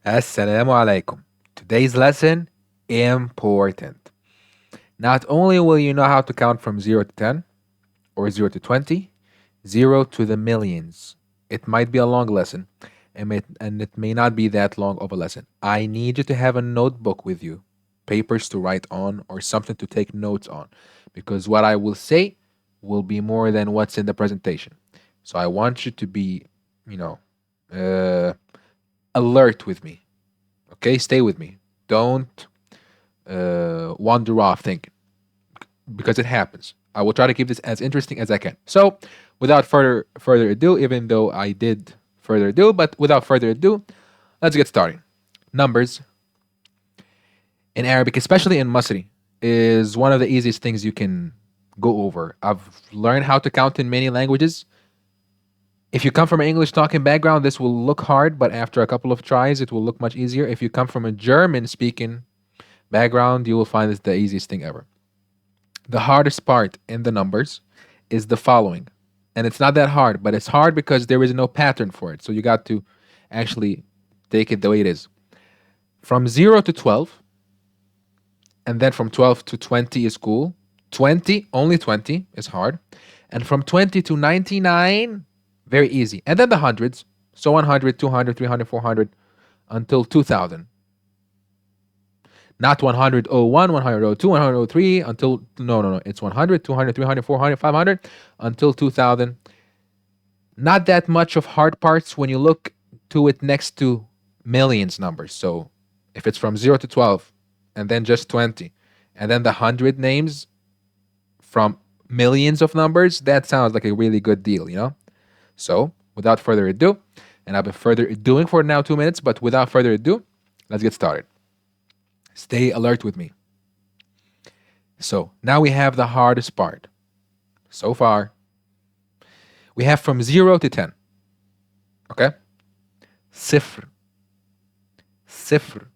Assalamu alaikum. Today's lesson important. Not only will you know how to count from 0 to 10 or 0 to 20, 0 to the millions. It might be a long lesson and it may not be that long of a lesson. I need you to have a notebook with you, papers to write on or something to take notes on because what I will say will be more than what's in the presentation. So I want you to be, you know, uh, alert with me. Okay, stay with me. Don't wander off thinking because it happens. I will try to keep this as interesting as I can. So, without further ado, even though I did further ado, but without further ado, let's get started. Numbers in Arabic, especially in Masri, is one of the easiest things you can go over. I've learned how to count in many languages. If you come from an English talking background, this will look hard, but after a couple of tries, it will look much easier. If you come from a German speaking background, you will find this the easiest thing ever. The hardest part in the numbers is the following. And it's not that hard, but it's hard because there is no pattern for it. So you got to actually take it the way it is. From 0 to 12, and then from 12 to 20 is cool. 20, only 20 is hard. And from 20 to 99, very easy. And then the hundreds. So 100, 200, 300, 400 until 2000. Not 101, 102, 103 until, no. It's 100, 200, 300, 400, 500 until 2000. Not that much of hard parts when you look to it next to millions numbers. So if it's from 0 to 12 and then just 20 and then the 100 names from millions of numbers, that sounds like a really good deal, you know? So without further ado, and I've been further doing for now 2 minutes, but without further ado, let's get started. Stay alert with me. So now we have the hardest part. So far, we have from 0 to 10. Okay? صفر صفر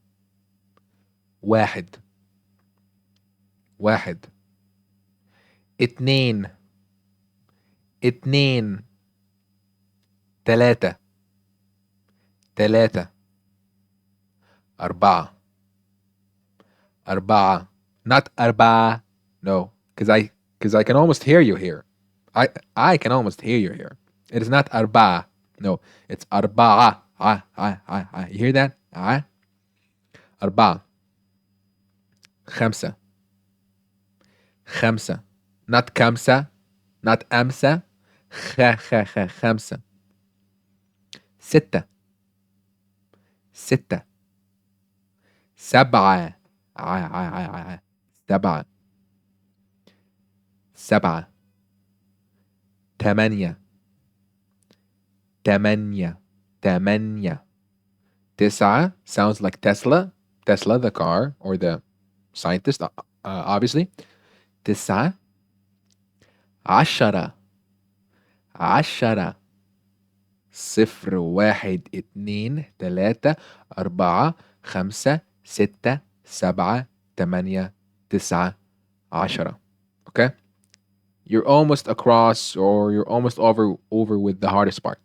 واحد واحد اتنين اتنين تلاتة تلاتة أربعة أربعة. Not أربعة. No, because I can almost hear you here. I can almost hear you here. It is not أربعة. No, it's أربعة. You hear that? أربعة. خمسة. خمسة. Not خمسة. Not أمسة. خمسة. ستة. ستة. سبعة. سبعة. سبعة. ثمانية. ثمانية. ثمانية. تسعة sounds like Tesla. Tesla, the car, or the scientist, obviously. تسعة. عشرة. عشرة. صفر واحد اتنين تلاتة أربعة خمسة ستة سبعة تمانية تسعة عشرة. Okay? You're almost across or you're almost over with the hardest part.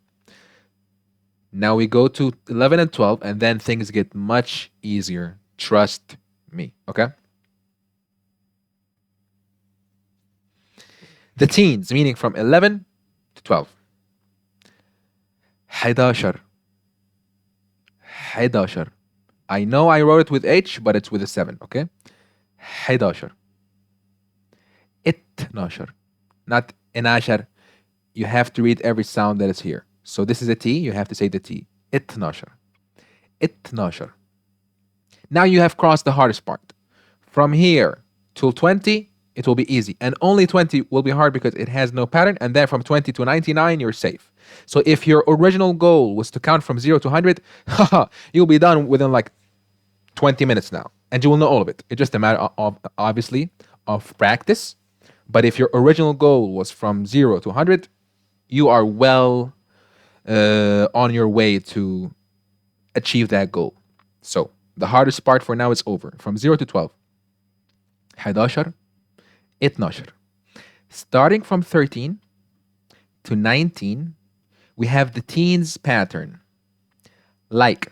Now we go to 11 and 12 and then things get much easier. Trust me. Okay? The teens, meaning from 11 to 12. 11 11. I know I wrote it with H, but it's with a 7, okay? 11 12. Not inashar. You have to read every sound that is here. So this is a T, you have to say the T. 12 12. Now you have crossed the hardest part. From here till 20, it will be easy. And only 20 will be hard because it has no pattern. And then from 20 to 99, you're safe. So if your original goal was to count from 0 to 100, you'll be done within like 20 minutes now. And you will know all of it. It's just a matter of obviously, of practice. But if your original goal was from 0 to 100, you are well on your way to achieve that goal. So the hardest part for now is over. From 0 to 12. 11 12. Starting from 13 to 19, we have the teens pattern. Like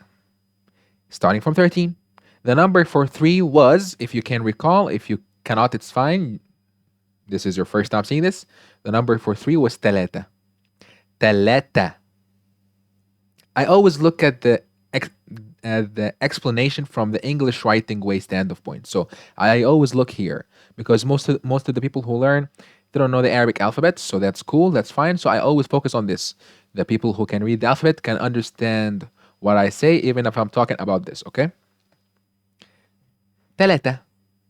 starting from 13. The number for 3 was, if you can recall, if you cannot, it's fine. This is your first time seeing this. The number for 3 was تلاتة. تلاتة. I always look at the explanation from the English writing way standpoint. So I always look here because most of the people who learn, they don't know the Arabic alphabet, so that's cool, that's fine. So I always focus on this. The people who can read the alphabet can understand what I say, even if I'm talking about this, okay? تلاتة.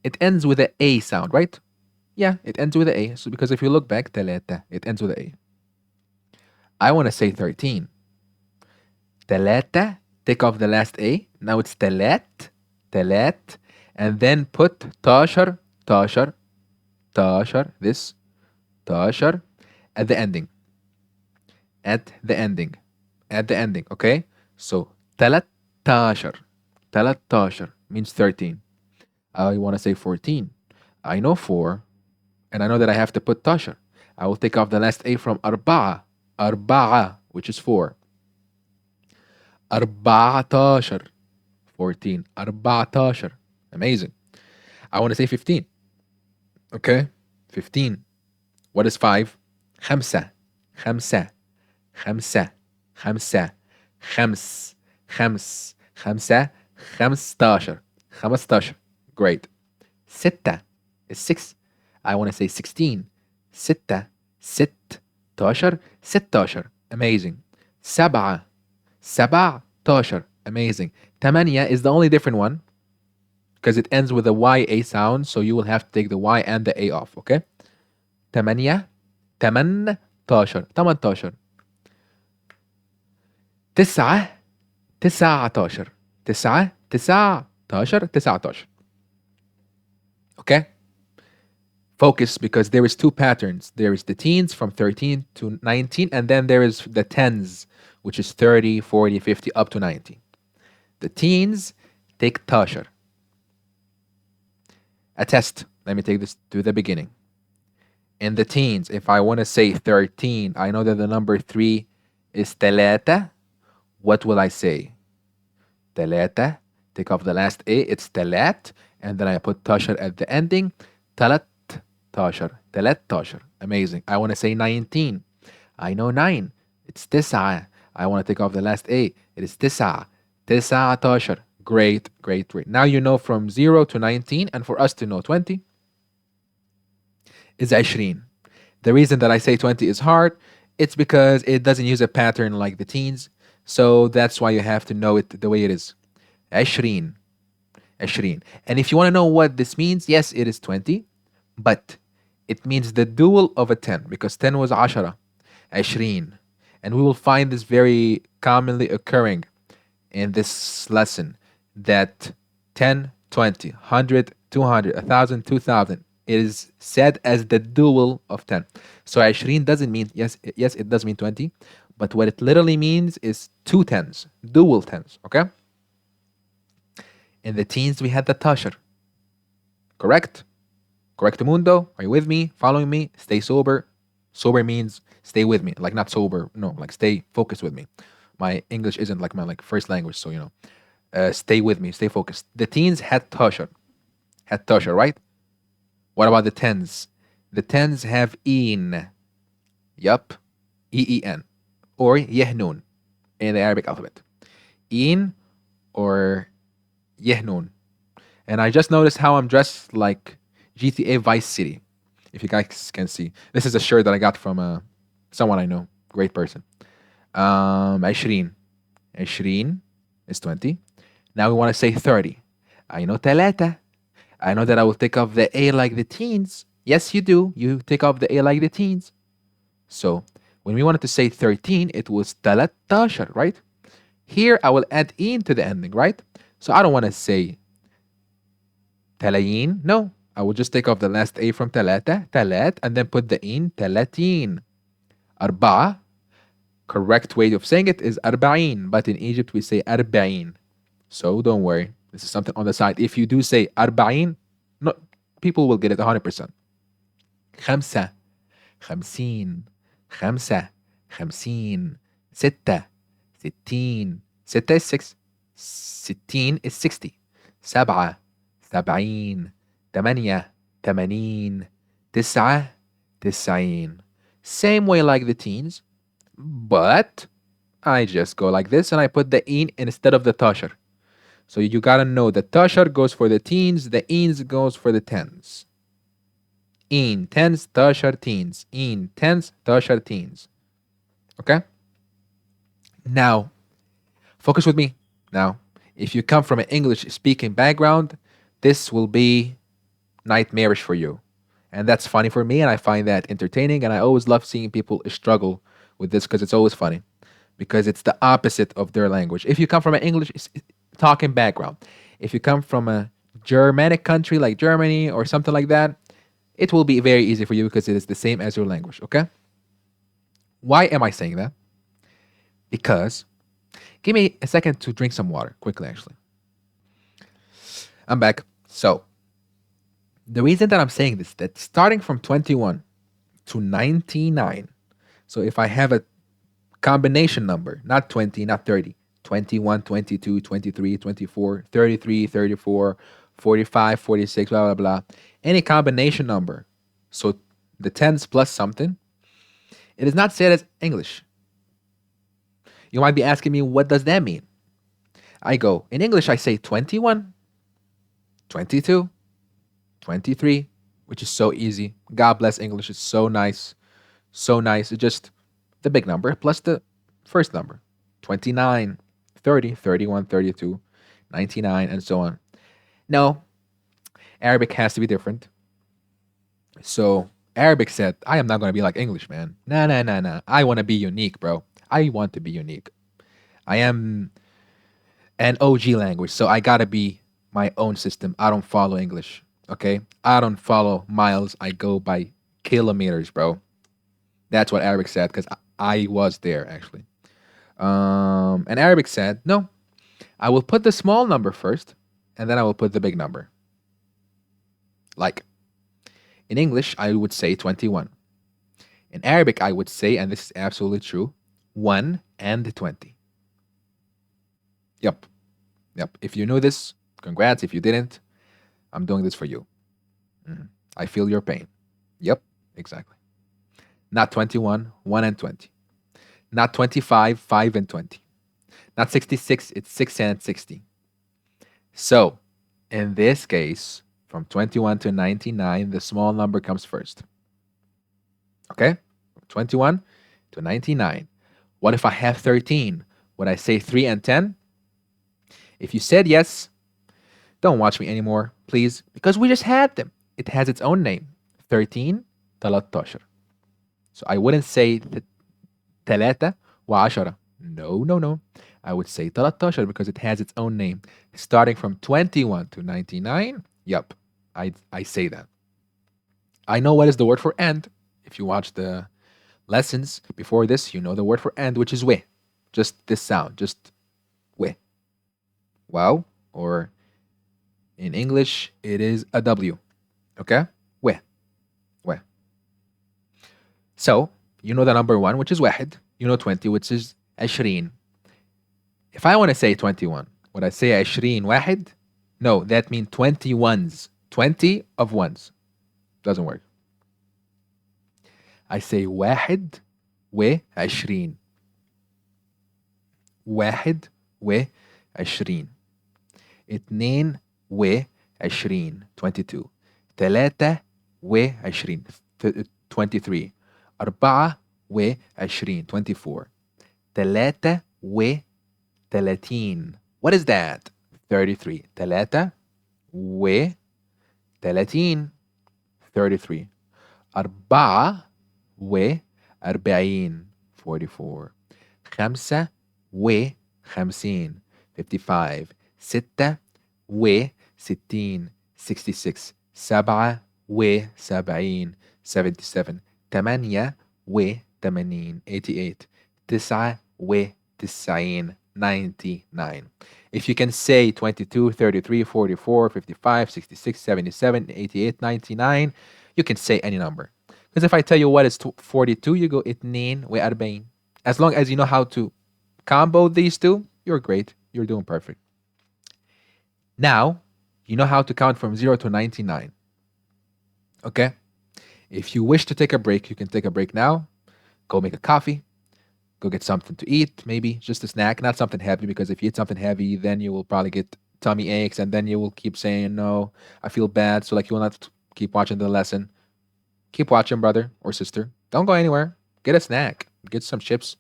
It ends with a A sound, right? Yeah, it ends with a A. So because if you look back, تلاتة, it ends with a A. I want to say 13. تلاتة, take off the last A. Now it's تلات, تلات, and then put تاشر, تاشر, تاشر, this, تاشر, at the ending. At the ending. At the ending, okay? So, تلاتاشر, تلاتاشر means 13. I want to say 14. I know 4, and I know that I have to put تاشر. I will take off the last A from أربعة, أربعة, which is 4. 14. 14. 14. Amazing. I want to say 15. Okay? 15. What is 5? خمسة. خمسة. خمسة. خمسة. خمس. خمس. خمسة. 15. 15. Great. ستة is 6. I want to say 16. ستة. 16. 16. Amazing. سبعة. 17. Amazing. Tamania is the only different one because it ends with a YA sound, so you will have to take the Y and the A off, okay? Tamania, 18. 18. تسعة. 19. تسعة. 19. 19. Okay? Focus because there is 2 patterns. There is the teens from 13 to 19, and then there is the tens, which is 30, 40, 50, up to 90. The teens take تاشر. A test. Let me take this to the beginning. In the teens, if I want to say 13, I know that the number 3 is تلاتة. What will I say? تلاتة. Take off the last A. It's تلات. And then I put تاشر at the ending. تلاتاشر. تلاتاشر. Amazing. I want to say 19. I know 9. It's تسعة. I want to take off the last A. It is تسعة. 19. Great, great, great. Now you know from 0 to 19, and for us to know 20 is 20. The reason that I say 20 is hard, it's because it doesn't use a pattern like the teens, so that's why you have to know it the way it is. 20. 20. And if you want to know what this means, yes, it is 20, but it means the dual of a 10, because 10 was 10. 20. And we will find this very commonly occurring in this lesson, that 10, 20, 100, 200, 1,000, 2,000 is said as the dual of 10. So 20 doesn't mean, yes, it does mean 20, but what it literally means is 2 tens, dual tens, okay? In the teens, we had the tasher. Correct? Correct, Mundo? Are you with me? Following me? Stay sober. Sober means stay with me. Like not sober, no, like stay focused with me. My English isn't like my first language, so stay with me, stay focused. The teens had tasher, right? What about the tens? The tens have een. Yup, EEN, or yehnun in the Arabic alphabet. Een or yehnun. And I just noticed how I'm dressed like GTA Vice City. If you guys can see, this is a shirt that I got from someone I know, great person. 20. 20 is 20. Now we want to say 30. I know تلاتة. I know that I will take off the A like the teens. Yes, you do. You take off the A like the teens. So when we wanted to say 13, it was 13, right? Here I will add in to the ending, right? So I don't want to say تلايين. No, I will just take off the last A from تلاتة, تلات, and then put the in, تلاتين. أربعة. Correct way of saying it is أربعين, but in Egypt we say أربعين. So don't worry. This is something on the side. If you do say أربعين, no, people will get it 100%. خمسة. خمسين. خمسة. خمسين. ستة. ستين. ستة is 6. ستين is 60. سبعة سبعين. ثمانية ثمانين. تسعة تسعين. Same way like the teens, but I just go like this and I put the in instead of the tashar. So you gotta know the tashar goes for the teens, the ins goes for the tens. In tens, tashar, teens. In tens, tashar, teens. Okay? Now, focus with me. Now, if you come from an English speaking background, this will be nightmarish for you. And that's funny for me, and I find that entertaining, and I always love seeing people struggle with this because it's always funny. Because it's the opposite of their language. If you come from an English talking background, if you come from a Germanic country like Germany or something like that, it will be very easy for you because it is the same as your language, okay? Why am I saying that? Because, give me a second to drink some water, quickly actually. I'm back. So, the reason that I'm saying this, that starting from 21 to 99, so if I have a combination number, not 20, not 30, 21, 22, 23, 24, 33, 34, 45, 46, blah, blah, blah, any combination number, so the tens plus something, it is not said as English. You might be asking me, what does that mean? I go, in English, I say 21, 22, 23, which is so easy. God bless English. It's so nice. So nice. It's just the big number plus the first number. 29, 30, 31, 32, 99, and so on. No, Arabic has to be different. So Arabic said, I am not going to be like English, man. Nah, nah, nah, nah. I want to be unique, bro. I want to be unique. I am an OG language, so I got to be my own system. I don't follow English. Okay, I don't follow miles. I go by kilometers, bro. That's what Arabic said because I was there actually. And Arabic said, no, I will put the small number first, and then I will put the big number. Like in English, I would say 21. In Arabic, I would say, and this is absolutely true, 1 and 20. Yep. Yep. If you knew this, congrats. If you didn't, I'm doing this for you. I feel your pain. Yep, exactly. Not 21, 1 and 20. Not 25, 5 and 20. Not 66, it's 6 and 60. So, in this case, from 21 to 99, the small number comes first. Okay? From 21 to 99. What if I have 13? Would I say 3 and 10? If you said yes, don't watch me anymore, please, because we just had them. It has its own name. 13, 13. So I wouldn't say 3 و10. No, no, no. I would say 13 because it has its own name. Starting from 21 to 99, yep, I say that. I know what is the word for and. If you watch the lessons before this, you know the word for and, which is we. Just this sound, just we. Wow, or in English, it is a W. Okay? We. We. So, you know the number 1, which is واحد. You know 20, which is 20. If I want to say 21, would I say 20 واحد? No, that means 20 ones. 20 of ones. Doesn't work. I say واحد و20. واحد و20. 2 و20. 22. 3 و20. 23. 4 و20. 24. 3 و30. What is that? 33. 3 و30. 33. 4 و40. 44. 5 و50. 55. 6 و60. 66. 7 و70. 77. 8 و80. 88. 9 و90. 99. If you can say 22, 33, 44, 55, 66, 77, 88, 99, you can say any number. Because if I tell you what is 42, you go 2 و40. As long as you know how to combo these two, you're great. You're doing perfect. Now, you know how to count from 0 to 99. Okay? If you wish to take a break, you can take a break now. Go make a coffee. Go get something to eat, maybe just a snack, not something heavy, because if you eat something heavy, then you will probably get tummy aches and then you will keep saying, no, I feel bad. So, like, you will not keep watching the lesson. Keep watching, brother or sister. Don't go anywhere. Get a snack, get some chips,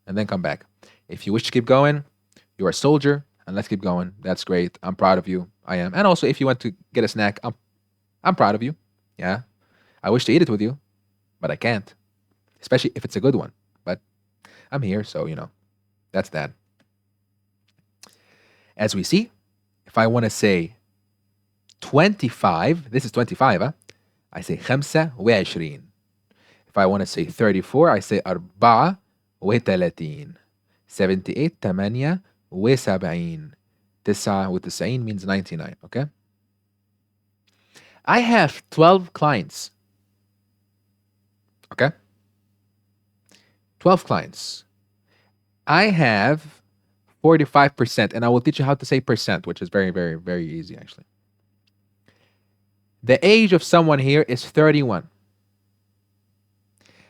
and then come back. If you wish to keep going, you're a soldier, and let's keep going. That's great. I'm proud of you. I am. And also, if you want to get a snack, I'm proud of you. Yeah. I wish to eat it with you, but I can't, especially if it's a good one. But I'm here, so, that's that. As we see, if I want to say 25, this is 25, huh? I say 25. If I want to say 34, I say 34. 78 78. 79 means 99, okay? I have 12 clients. Okay? 12 clients. I have 45%, and I will teach you how to say percent, which is very, very, very easy, actually. The age of someone here is 31.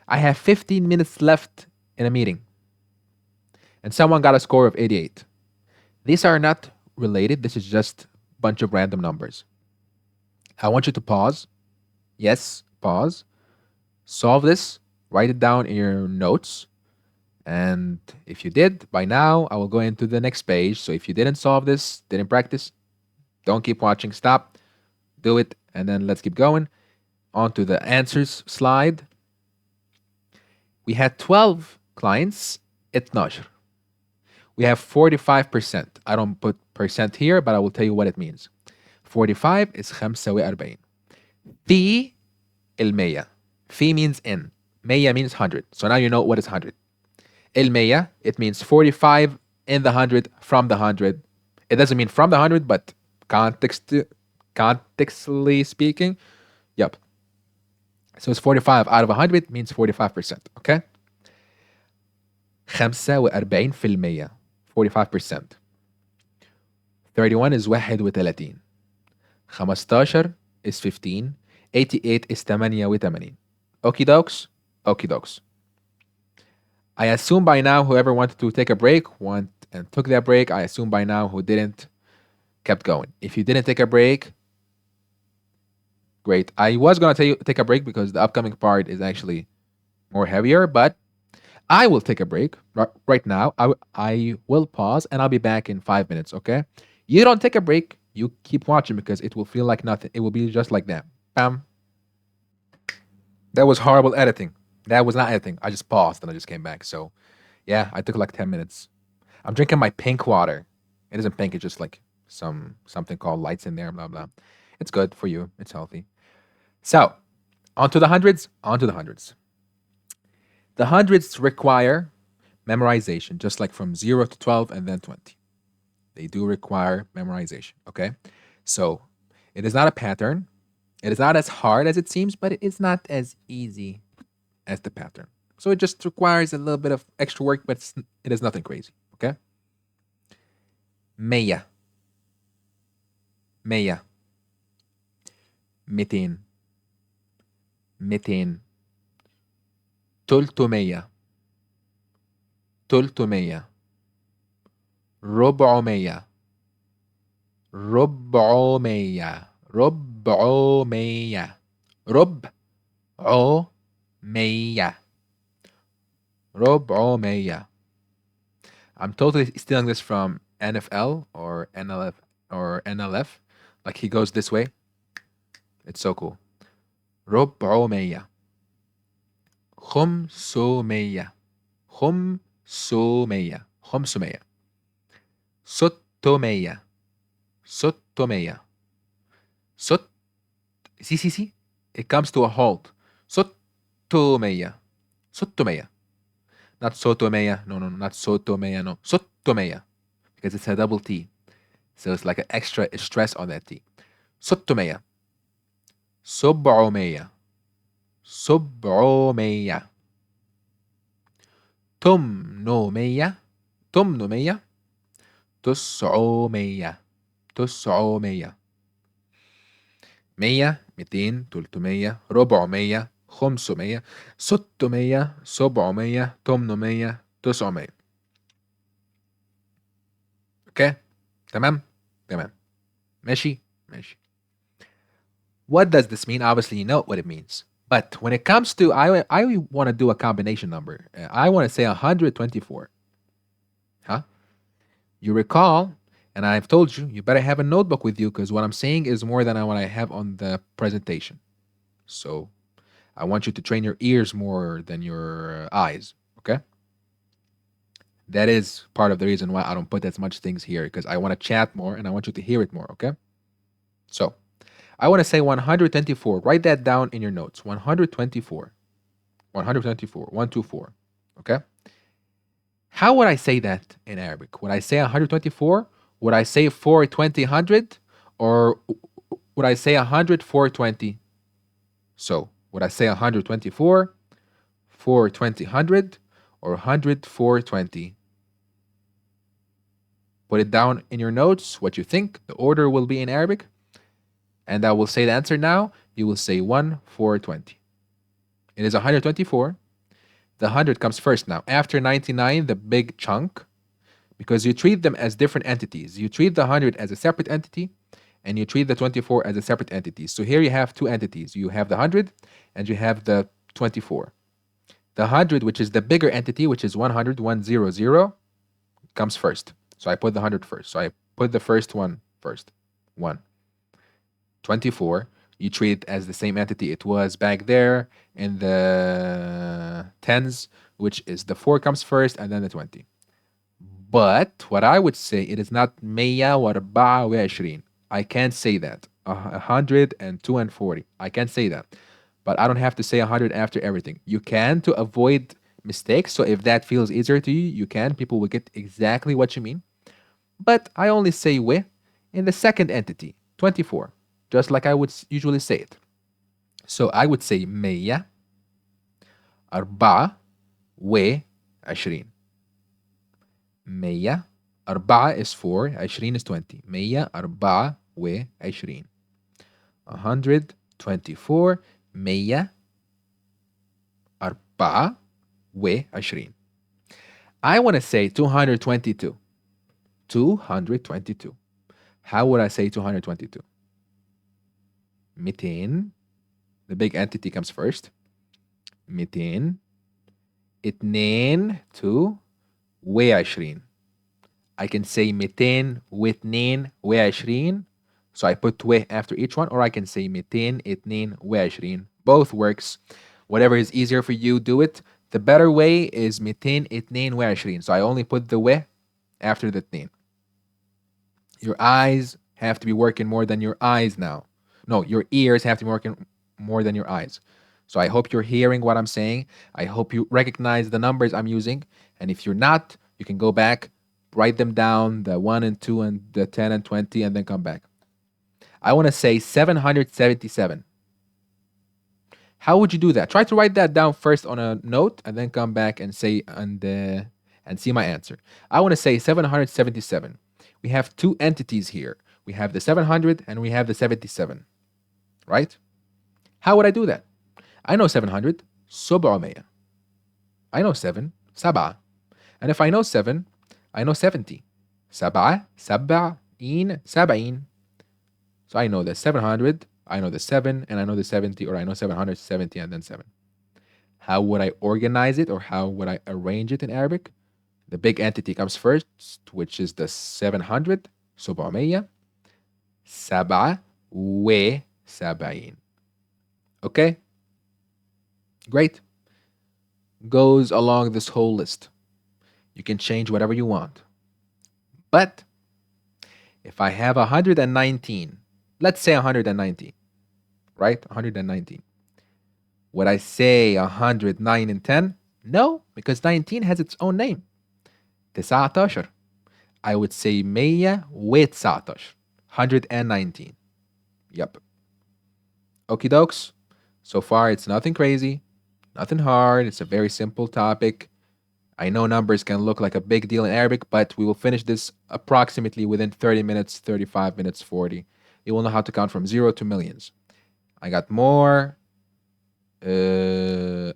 I have 15 minutes left in a meeting, and someone got a score of 88. These are not related. This is just a bunch of random numbers. I want you to pause. Yes, pause. Solve this. Write it down in your notes. And if you did, by now, I will go into the next page. So if you didn't solve this, didn't practice, don't keep watching. Stop. Do it. And then let's keep going. On to the answers slide. We had 12 clients. 12. We have 45%. I don't put percent here, but I will tell you what it means. 45 is 45. في المية. في means in. مية means 100. So now you know what is 100. المية, it means 45 in the 100, from the 100. It doesn't mean from the 100, but contextually speaking, yep. So it's 45 out of 100 means 45%, okay? 45%. 45%. 31 is 31. 15 is 15. 88 is 88. Okie dokes? Okie dokes. I assume by now whoever wanted to take a break went and took that break. I assume by now who didn't kept going. If you didn't take a break, great. I was going to tell you take a break because the upcoming part is actually more heavier, but I will take a break right now. I will pause and I'll be back in 5 minutes, okay? You don't take a break. You keep watching because it will feel like nothing. It will be just like that. Bam. That was horrible editing. That was not editing. I just paused and I just came back. So, yeah, I took like 10 minutes. I'm drinking my pink water. It isn't pink. It's just like something called lights in there, blah, blah. It's good for you. It's healthy. So, on to the hundreds. On to the hundreds. The hundreds require memorization, just like from 0 to 12 and then 20. They do require memorization, okay? So, it is not a pattern. It is not as hard as it seems, but it is not as easy as the pattern. So it just requires a little bit of extra work, but it is nothing crazy, okay? مية. مية. 200. 200. 300. 300. 400. 400. 400. 400. 400. I'm totally stealing this from NFL or NLF. Like he goes this way. It's so cool. 400. 500. 500. 500. 600. 600. See. It comes to a halt. 600. 600. Not sotomea. No, not sotomea. No. 600. Because it's a double T. So it's like an extra stress on that T. 600. 700. 700. 800. 800. 900. 900 100 200 300 400 500 600 700 800 900 اوكي تمام تمام ماشي ماشي. What does this mean? Obviously, you know what it means. But when it comes to, I want to do a combination number. I want to say 124. Huh? You recall, and I've told you, you better have a notebook with you because what I'm saying is more than what I have on the presentation. So I want you to train your ears more than your eyes. Okay? That is part of the reason why I don't put as much things here because I want to chat more and I want you to hear it more. Okay? So I want to say 124. Write that down in your notes. 124. 124. 124. Okay? How would I say that in Arabic? Would I say 124? Would I say 420, 100? Or would I say 100, 420? So, would I say 124, 420, 100, or 100, 420? Put it down in your notes, what you think. The order will be in Arabic. And I will say the answer now. You will say 1, 420. It is 124. The 100 comes first now. After 99, the big chunk, because you treat them as different entities. You treat the 100 as a separate entity, and you treat the 24 as a separate entity. So here you have two entities. You have the 100, and you have the 24. The 100, which is the bigger entity, which is 100, 100, comes first. So I put the 100 first. So I put the first one first. 1. 24, you treat it as the same entity it was back there in the tens, which is the 4 comes first and then the 20. But what I would say, it is not 124. I can't say that. 100 and 2 and 40. I can't say that. But I don't have to say 100 after everything. You can to avoid mistakes. So if that feels easier to you, you can. People will get exactly what you mean. But I only say we in the second entity, 24, just like I would usually say it. So I would say 124. 100. 4 is 4, 20 is 20. 124. 124. 124. I want to say 222. 222. How would I say 222? 200. The big entity comes first. 200. 2 و20. I can say 222. So I put و after each one, or I can say 222. Both works. Whatever is easier for you, do it. The better way is 222. So I only put the و after the 2. Your eyes have to be working more than your eyes now. No, your ears have to be working more than your eyes. So I hope you're hearing what I'm saying. I hope you recognize the numbers I'm using. And if you're not, you can go back, write them down, the 1 and 2 and the 10 and 20, and then come back. I want to say 777. How would you do that? Try to write that down first on a note and then come back and say and see my answer. I want to say 777. We have two entities here. We have the 700 and we have the 77. Right? How would I do that? I know 700, 700. I know 7, 7. And if I know 7, I know 70. 7, 70, 70. So I know the 700, I know the 7, and I know the 70, or I know 770 and then 7. How would I organize it, or how would I arrange it in Arabic? The big entity comes first, which is the 700, 700. 77. Okay? Great. Goes along this whole list. You can change whatever you want. But if I have 119, let's say 119, right? 119. Would I say 109 and 10? No, because 19 has its own name. 19. I would say 119. 119. Yep. Okie dokes. So far, it's nothing crazy, nothing hard. It's a very simple topic. I know numbers can look like a big deal in Arabic, but we will finish this approximately within 30 minutes, 35 minutes, 40. You will know how to count from zero to millions. I got more. I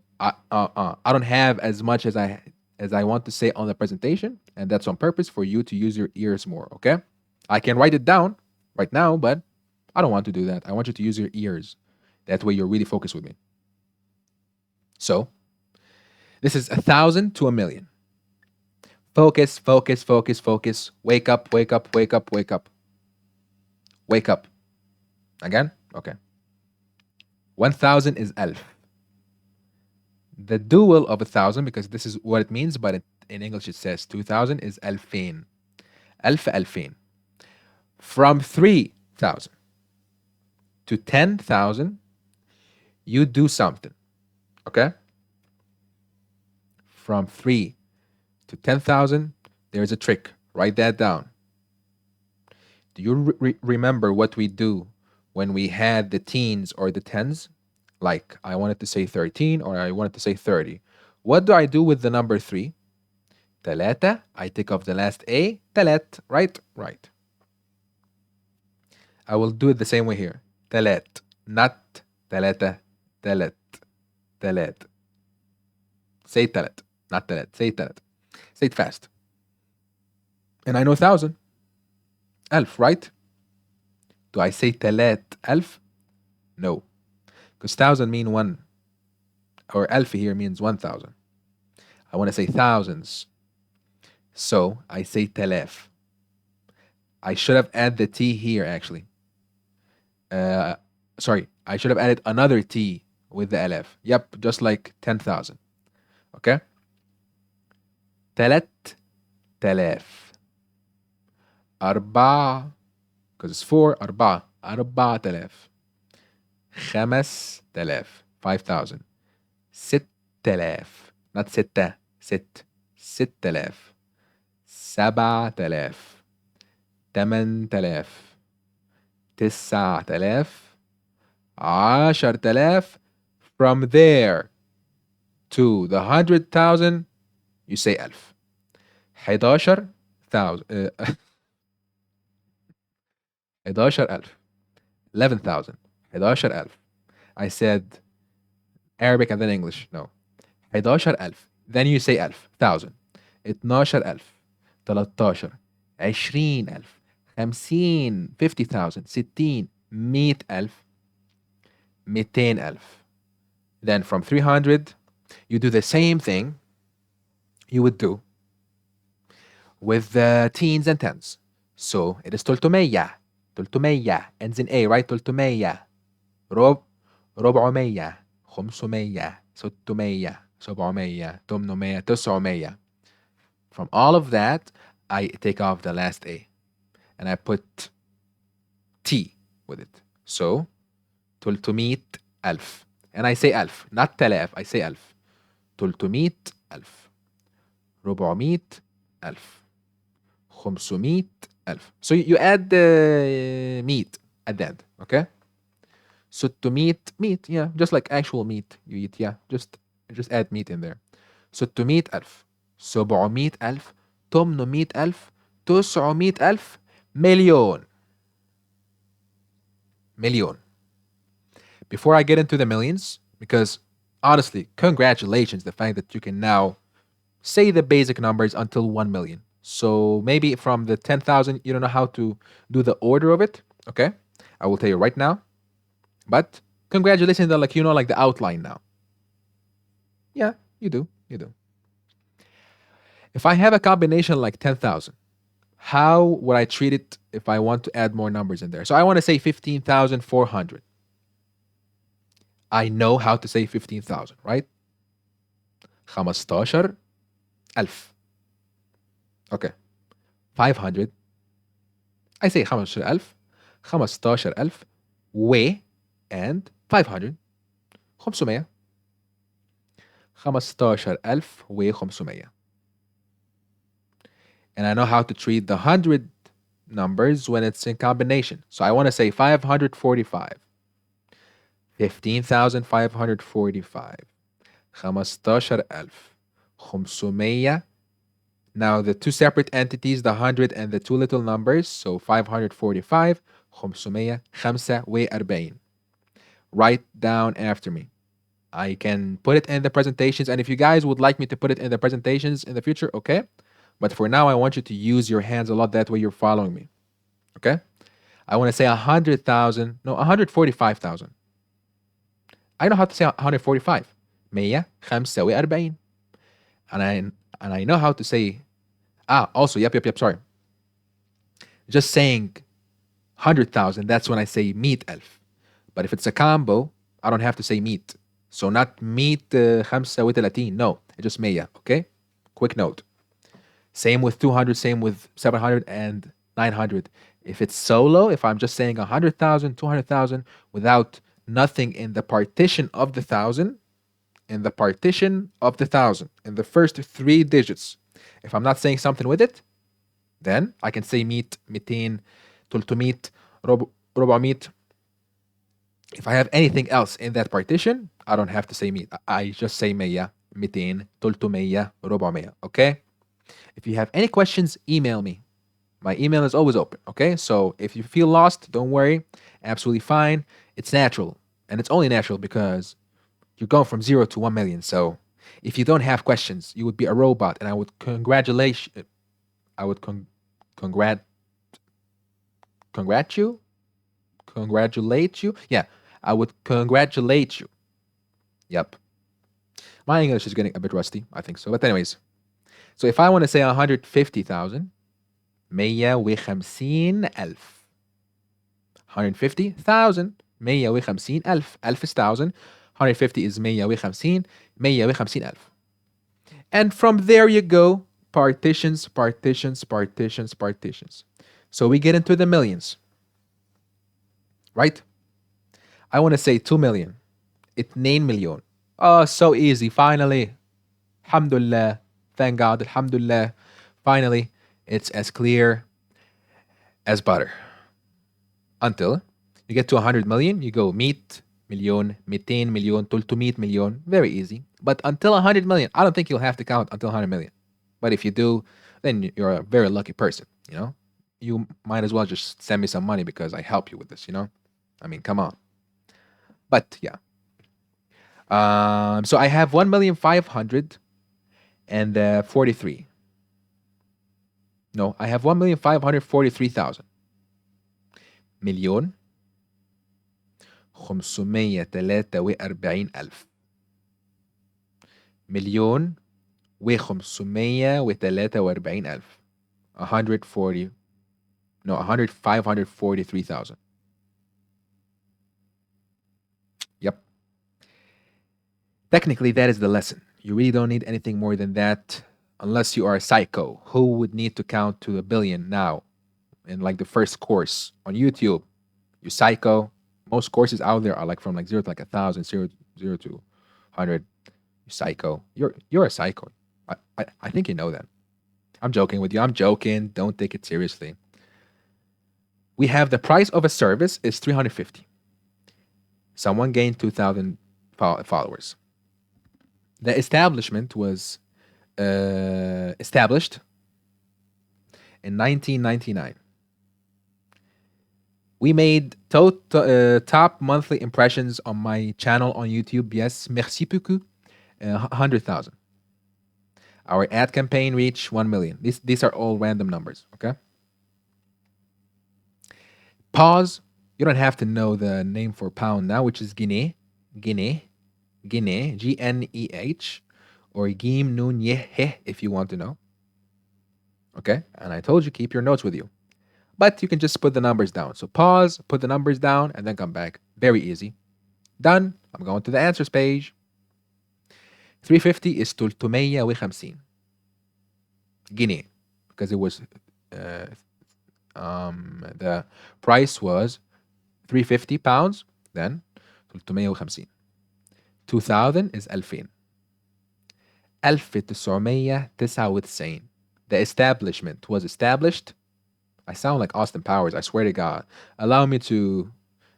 don't have as much as I want to say on the presentation, and that's on purpose for you to use your ears more, okay? I can write it down right now, but I don't want to do that. I want you to use your ears. That way you're really focused with me. So, this is 1,000 to a million. Focus, focus, focus, focus. Wake up, wake up, wake up, wake up. Wake up. Again? Okay. 1,000 is alf. The dual of 1,000, because this is what it means, but in English it says 2,000, is alfin. Alf alfin. From 3,000 to 10,000, you do something. Okay? From 3 to 10,000, there's a trick. Write that down. Do you remember what we do when we had the teens or the tens? Like I wanted to say 13 or I wanted to say 30. What do I do with the number 3? Talata. I take off the last A. Talat. Right? Right. I will do it the same way here. Talat. Not talata. Talat. Talat. Say talat. Not talat. Say talat. Say it fast. And I know 1,000. Alf, right? Do I say talat alf? No. Because 1,000 mean 1. Or alf here means 1,000. I want to say thousands. So I say talaf. I should have added the T here actually. Sorry, I should have added another T with the alaf. Yep, just like 10,000. Okay? Talat talaf. Arba, because it's 4, arba. Arba talaf. خمس تلاف 5,000. 6,000. Not ستة. ست. 6,000. 7,000. 8,000. 9,000. 10,000. From there to the 100,000, you say ألف. 11,000. 11,000. 11,000. 11,000. I said Arabic and then English. No. 11,000. Then you say 1,000. 1,000. 12,000. 13. 20,000. 50,000. 50,000. 60. 100,000. 200,000. Then from 300, you do the same thing you would do with the teens and tens. So it is 300. 300 ends in A, right? 300. ربع 400 500 600 700 800 900. From all of that, I take off the last A and I put T with it. So 300,000. And I say ألف, not تلاف, I say ألف. 300,000. 400,000. 500,000. So you add the meat at the end, okay? 600 meat, yeah, just like actual meat you eat, yeah. Just add meat in there. 600,000. 700,000. 800,000. 900,000. مليون. Million. Before I get into the millions, because honestly, congratulations, the fact that you can now say the basic numbers until 1 million. So maybe from the 10,000, you don't know how to do the order of it. Okay. I will tell you right now. But congratulations that like you know like the outline now. Yeah, you do. You do. If I have a combination like 10,000, how would I treat it if I want to add more numbers in there? So I want to say 15,400. I know how to say 15,000, right? 15,000. Okay. 500. I say 15,000. 15,000 و and 500. 500. 15,000 و 500. And I know how to treat the 100 numbers when it's in combination. So I want to say 545. 15,545. 15,000. 500. Now the two separate entities, the 100 and the two little numbers, so 545, 545. Write down after me. I can put it in the presentations, and if you guys would like me to put it in the presentations in the future, okay? But for now, I want you to use your hands a lot. That way you're following me, okay? I want to say 100,000, no, 145,000. I know how to say 145. 145. And I know how to say, also, yep, sorry. Just saying 100,000, that's when I say meet elf. But if it's a combo, I don't have to say meet. So not meet 35, no, just 100, okay? Quick note. Same with 200, same with 700 and 900. If it's solo, if I'm just saying 100,000, 200,000 without nothing in the partition of the thousand, in the partition of the thousand, in the first three digits, if I'm not saying something with it, then I can say meet, 200, 300, 400. If I have anything else in that partition, I don't have to say meet. I just say 100, 200, 300, 400, okay? If you have any questions, email me. My email is always open, okay? So if you feel lost, don't worry. Absolutely fine. It's natural. And it's only natural because you're going from 0 to 1 million. So if you don't have questions, you would be a robot. And I would congratulate you. Yeah, I would congratulate you. Yep. My English is getting a bit rusty, I think so. But anyways, so if I want to say 150,000, 150,000. 150,000. 150,000. 1000 is 1,000. 150 is 150. 150,000. And from there you go. Partitions. So we get into the millions. Right? I want to say 2 million. 2 million. Oh, so easy. Finally. Alhamdulillah. Thank God. Alhamdulillah. Finally, it's as clear as butter. Until you get to 100 million, you go meet million, 200 million, 300 million. Very easy. But until 100 million, I don't think you'll have to count until 100 million. But if you do, then you're a very lucky person, you know? You might as well just send me some money because I help you with this, you know? I mean, come on. But yeah. So I have 1,543. No, I have 1,543,000. مليون 543,000. مليون و543,000. 140. No, 543,000. Yep. Technically, that is the lesson. You really don't need anything more than that unless you are a psycho. Who would need to count to a billion now in like the first course on YouTube? You psycho. Most courses out there are like from like 0 to like 1,000, 0 to 100. You psycho. You're a psycho. I think you know that. I'm joking with you. I'm joking. Don't take it seriously. We have the price of a service is 350. Someone gained 2,000 followers. The establishment was established in 1999. We made top monthly impressions on my channel on YouTube. Yes, merci beaucoup. 100,000. Our ad campaign reached 1 million. These are all random numbers, okay? Pause. You don't have to know the name for pound now, which is Guinea, Gneh, Gneh, or Gim Nun Yeh if you want to know. Okay? And I told you, keep your notes with you. But you can just put the numbers down. So pause, put the numbers down, and then come back. Very easy. Done. I'm going to the answers page. 350 is 350 Guinea, because it was the price was 350 pounds, then 350. 2000 is 2000. 1999. The establishment was established. I sound like Austin Powers, I swear to God. Allow me to,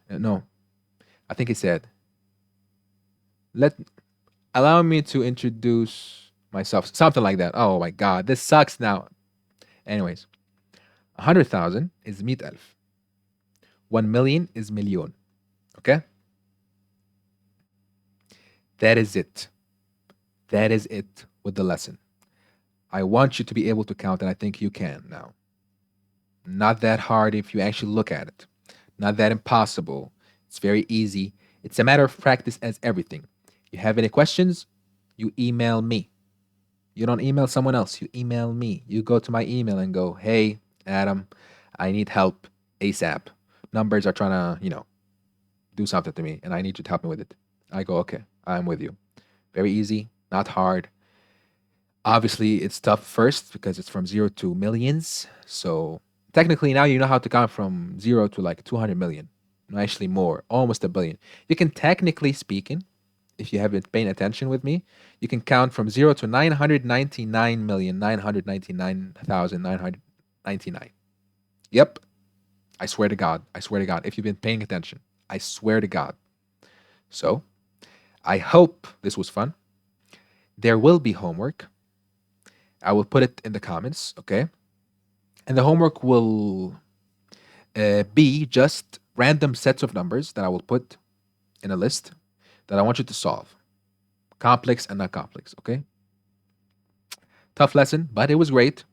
no, I think he said, allow me to introduce myself. Something like that. Oh my God, this sucks now. Anyways, 100,000 is 100,000. 1 million is million. Okay? That is it. That is it with the lesson. I want you to be able to count, and I think you can now. Not that hard if you actually look at it. Not that impossible. It's very easy. It's a matter of practice as everything. You have any questions? You email me. You don't email someone else. You email me. You go to my email and go, hey, Adam, I need help ASAP. Numbers are trying to, do something to me and I need you to help me with it. I go, okay, I'm with you. Very easy, not hard. Obviously, it's tough first because it's from zero to millions. So technically, now you know how to count from zero to like 200 million. No, actually, more, almost a billion. You can technically speaking, if you have been paying attention with me, you can count from zero to 999,999,999. Yep. I swear to God. I swear to God. If you've been paying attention, I swear to God. So I hope this was fun. There will be homework. I will put it in the comments, okay? And the homework will be just random sets of numbers that I will put in a list that I want you to solve. Complex and not complex, okay? Tough lesson, but it was great.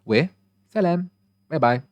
We salam. Bye bye.